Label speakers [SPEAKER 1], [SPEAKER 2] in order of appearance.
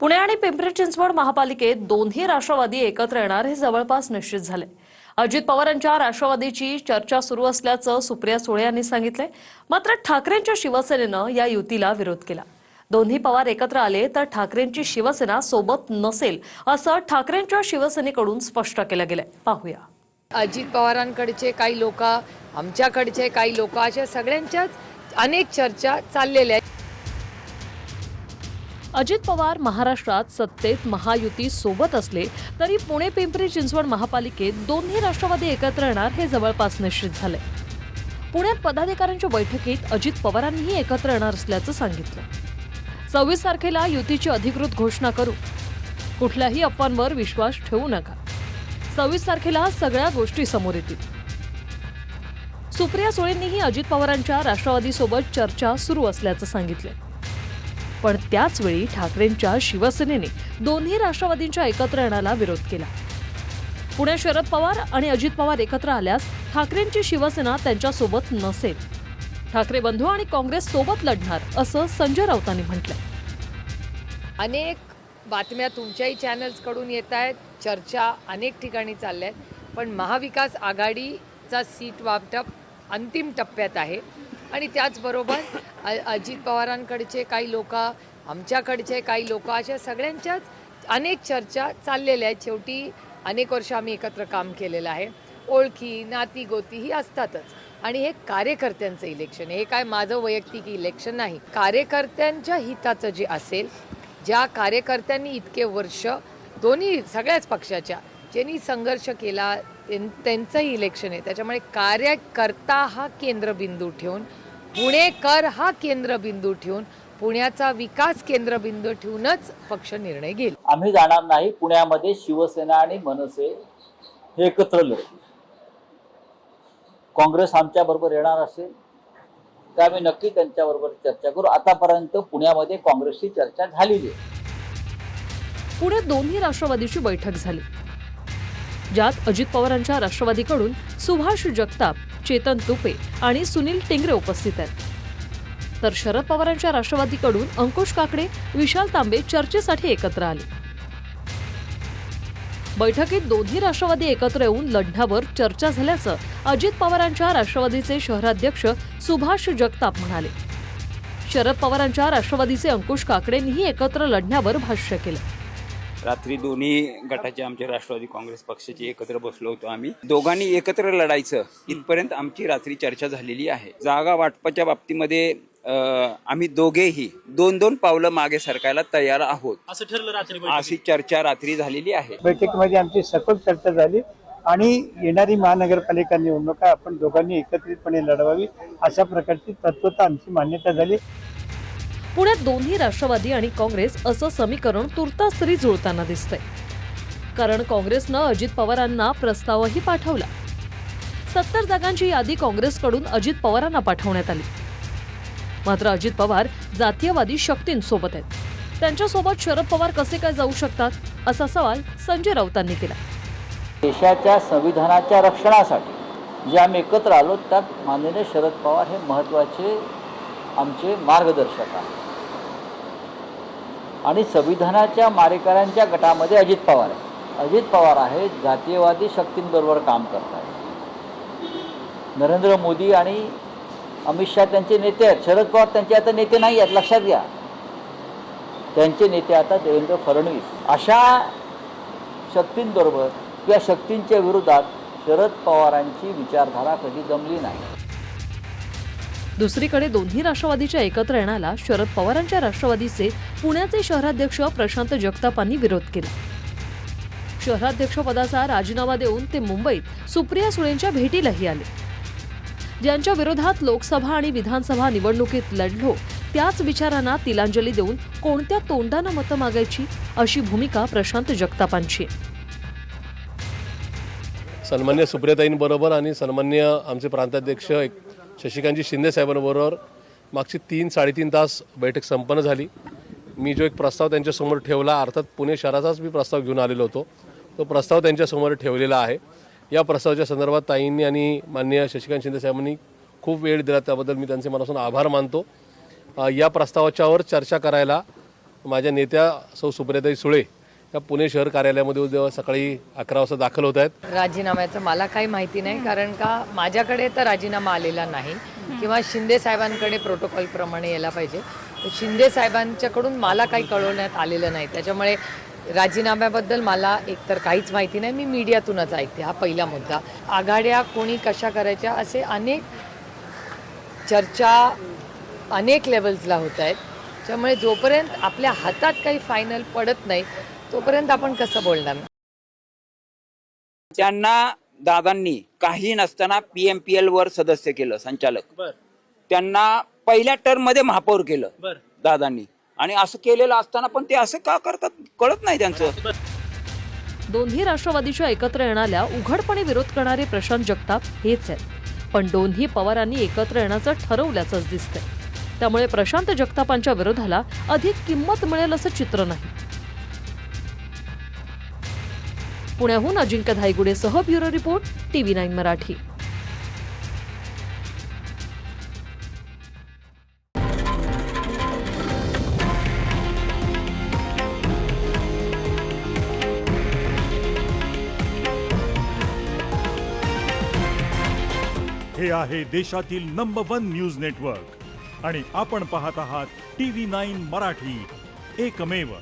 [SPEAKER 1] पुणे आणि पिंपरी चिंचवड महापालिकेत दोन्ही राष्ट्रवादी एकत्र येणार हे जवळपास निश्चित झाले। अजित पवारांच्या राष्ट्रवादीची चर्चा सुरू असल्याचं सुप्रिया सुळे यांनी सांगितले। मात्र ठाकरेंच्या शिवसेनेनं या युतीला विरोध केला। दोन्ही पवार एकत्र आले तर ठाकरेंची शिवसेना सोबत नसेल असं ठाकरेंच्या शिवसेनेकडून स्पष्ट केलं गेलंय। पाहूया।
[SPEAKER 2] अजित पवारांकडचे काही लोक, आमच्याकडचे काही लोक, अशा सगळ्यांच्याच अनेक चर्चा चाललेल्या आहेत।
[SPEAKER 1] अजित पवार महाराष्ट्रात सत्तेत महायुती सोबत असले तरी पुणे पिंपरी चिंचवड महापालिकेत दोन्ही राष्ट्रवादी एकत्र येणार हे जवळपास निश्चित झाले। पुण्यात पदाधिकाऱ्यांच्या बैठकीत अजित पवारांनीही एकत्र येणार असल्याचं सांगितलं। 26 तारखेला युतीची अधिकृत घोषणा करू, कुठल्याही अफवांवर विश्वास ठेवू नका। 26 तारखेला सगळ्या गोष्टी समोर येतील। सुप्रिया सुळेंनीही अजित पवारांच्या राष्ट्रवादीसोबत चर्चा सुरू असल्याचं सांगितलं। पण त्याच वेळी ठाकरेंच्या शिवसेनेने दोन्ही राष्ट्रवादींच्या एकत्र येण्याला विरोध केला। पुण्यात शरद पवार आणि अजित पवार एकत्र आल्यास ठाकरेंची शिवसेना त्यांच्यासोबत नसेल। ठाकरे बंधू आणि काँग्रेस सोबत लढणार असं संजय राऊतांनी म्हटलंय।
[SPEAKER 2] अनेक बातम्या तुमच्याही चॅनल्सकडून येत आहेत, चर्चा अनेक ठिकाणी चालल्या आहेत, पण महाविकास आघाडीचा सीट वाटप अंतिम टप्प्यात आहे। आणि त्याचबरोबर अजित पवारांकडचे काही लोक, आमच्याकडचे काही लोक, अशा सगळ्यांच्याच अनेक चर्चा चाललेल्या आहेत। शेवटी अनेक वर्ष आम्ही एकत्र काम केलेलं आहे। ओळखी, नाती गोती ही असतातच। आणि हे कार्यकर्त्यांचं इलेक्शन आहे, हे काय माझं वैयक्तिक इलेक्शन नाही। कार्यकर्त्यांच्या हिताचं जे असेल, ज्या कार्यकर्त्यांनी इतके वर्ष दोन्ही सगळ्याच पक्षाच्या ज्यांनी संघर्ष केला त्यांचंही इलेक्शन आहे। त्याच्यामुळे कार्यकर्ता हा केंद्रबिंदू ठेवून, पुणेकर हा केंद्रबिंदू ठेवून, पुण्याचा विकास केंद्रबिंदू ठेवूनच पक्ष निर्णय घेईल।
[SPEAKER 3] आम्ही जाणार नाही पुण्यामध्ये शिवसेना आणि मनसे हे एकत्र लढतील। काँग्रेस आमच्या बरोबर येणार असेल तर आम्ही नक्की त्यांच्याबरोबर चर्चा करू। आतापर्यंत पुण्यामध्ये काँग्रेसची चर्चा झालेली आहे।
[SPEAKER 1] पुण्यात दोन्ही राष्ट्रवादीची बैठक झाली, ज्यात अजित पवारांच्या राष्ट्रवादीकडून सुभाष जगताप, चेतन तुपे आणि सुनील टिंगरे उपस्थित आहेत, तर शरद पवारांच्या राष्ट्रवादीकडून अंकुश काकडे, विशाल तांबे चर्चेसाठी एकत्र आले। बैठकीत दोन्ही राष्ट्रवादी एकत्र येऊन लढण्यावर चर्चा झाल्याचं अजित पवारांच्या राष्ट्रवादीचे शहराध्यक्ष सुभाष जगताप म्हणाले। शरद पवारांच्या राष्ट्रवादीचे अंकुश काकडेंनीही एकत्र लढण्यावर भाष्य केलं।
[SPEAKER 4] रात्री दोन्ही गटाचे आमचे राष्ट्रवादी काँग्रेस पक्षाचे एकत्र बसलो होतो। आम्ही दोघांनी एकत्र लढायचं इथपर्यंत आमची रात्री चर्चा झालेली आहे। जागा वाटपाच्या बाबतीमध्ये आम्ही दोघेही दोन दोन पावलं मागे सरकायला तयार आहोत असं ठरलं रात्री। अशी चर्चा रात्री झालेली आहे।
[SPEAKER 5] बैठकीमध्ये आमची सखोल चर्चा झाली आणि येणारी महानगरपालिका निवडणुका आपण दोघांनी एकत्रितपणे लढवावी अशा प्रकारची तत्वता आमची मान्यता झाली।
[SPEAKER 1] पुण्यात दोन्ही राष्ट्रवादी आणि काँग्रेस असं समीकरण तुर्तास तरी जुळताना दिसतंय, कारण काँग्रेसनं अजित पवारांना प्रस्तावही पाठवला। 70 जागांची यादी काँग्रेसकडून अजित पवारांना पाठवण्यात आली। मात्र अजित पवार जातीयवादी शक्तींसोबत आहेत, त्यांच्यासोबत शरद पवार कसे काय जाऊ शकतात असा सवाल संजय राऊतांनी केला।
[SPEAKER 3] देशाच्या संविधानाच्या रक्षणासाठी जे आम्ही एकत्र आलो त्यात माननीय शरद पवार हे महत्त्वाचे आमचे मार्गदर्शक आहेत आणि संविधानाच्या मारेकऱ्यांच्या गटामध्ये अजित पवार आहे। अजित पवार आहे जातीयवादी शक्तींबरोबर काम करत आहेत। नरेंद्र मोदी आणि अमित शहा त्यांचे नेते आहेत। शरद पवार त्यांचे आता नेते नाही आहेत, लक्षात घ्या। त्यांचे नेते आता देवेंद्र फडणवीस। अशा शक्तींबरोबर किंवा शक्तींच्या विरोधात शरद पवारांची विचारधारा कधी जमली नाही।
[SPEAKER 1] दुसरीकडे दोन्ही राष्ट्रवादीच्या एकत्र येण्याला शरद पवारांच्या राष्ट्रवादीचे पुण्याचे शहराध्यक्ष प्रशांत जगतापांनी विरोध केला। शहराध्यक्षपदाचा राजीनामा देऊन ते मुंबईत सुप्रिया सुळेंच्या भेटीलाही आले। ज्यांच्या विरोधात लोकसभा आणि विधानसभा निवडणुकीत लढलो त्याच विचारांना तिलांजली देऊन कोणत्या तोंडानं मतं मागायची अशी भूमिका प्रशांत जगतापांची आहे।
[SPEAKER 6] सन्मान्य सुप्रियाताईंबरोबर आणि सन्मान्य आमचे प्रांताध्यक्ष शशिकांतजी शिंदे साहेबांबरोबर मागची 3-3.5 तास बैठक संपन्न झाली। मी जो एक प्रस्ताव त्यांच्यासमोर ठेवला, अर्थात पुणे शहराचाच मी प्रस्ताव घेऊन आलेलो होतो, तो प्रस्ताव त्यांच्यासमोर ठेवलेला आहे। या प्रस्तावाच्या संदर्भात ताईंनी आणि माननीय शशिकांत शिंदे साहेबांनी खूप वेळ दिला, त्याबद्दल मी त्यांचे मनापासून आभार मानतो। या प्रस्तावाच्यावर चर्चा करायला माझ्या नेत्या सौ सुप्रियाताई सुळे या पुणे शहर कार्यालयामध्ये उद्या सकाळी 11 वाजता दाखल होत आहेत.
[SPEAKER 2] राजीनाम्याचं मला काही माहिती नाही, कारण का माझ्याकडे तर राजीनामा आलेला नाही किंवा शिंदे साहेबांकडे प्रोटोकॉलप्रमाणे यायला पाहिजे. तर शिंदे साहेबांच्याकडून मला काही कळवण्यात आलेलं नाही. त्याच्यामुळे राजीनाम्याबद्दल मला एकतर काहीच माहिती नाही. मी मीडियातूनच ऐकते. हा पहिला मुद्दा. आघाड्या कोणी कशा करायच्या असे अनेक चर्चा अनेक लेवल्सला होत आहेत. त्यामुळे जोपर्यंत आपल्या हातात काही फायनल पडत नाही तोपर्यंत आपण कसं बोलणार.
[SPEAKER 4] त्यांना दादांनी काही नसताना PMPL वर सदस्य केलं, संचालक. त्यांना पहिल्या टर्म मध्ये महापौर केलं दादांनी. आणि असं केलेलं असताना पण ते असं का करतात कळत नाही त्यांचं.
[SPEAKER 1] दोन्ही राष्ट्रवादीच्या एकत्र येण्याला उघडपणे विरोध करणारे प्रशांत जगताप हेच आहेत. पण दोन्ही पवारांनी एकत्र येण्याचं ठरवल्याचंच दिसतंय. त्यामुळे प्रशांत जगतापांच्या विरोधाला अधिक किंमत मिळेल असं चित्र नाही. पुण्याहून अजिंक्य धायगुडेसह ब्युरो रिपोर्ट TV9 मराठी.
[SPEAKER 7] हे आहे देशातील नंबर 1 न्यूज नेटवर्क आणि आपण पाहत आहात TV9 मराठी, एकमेव.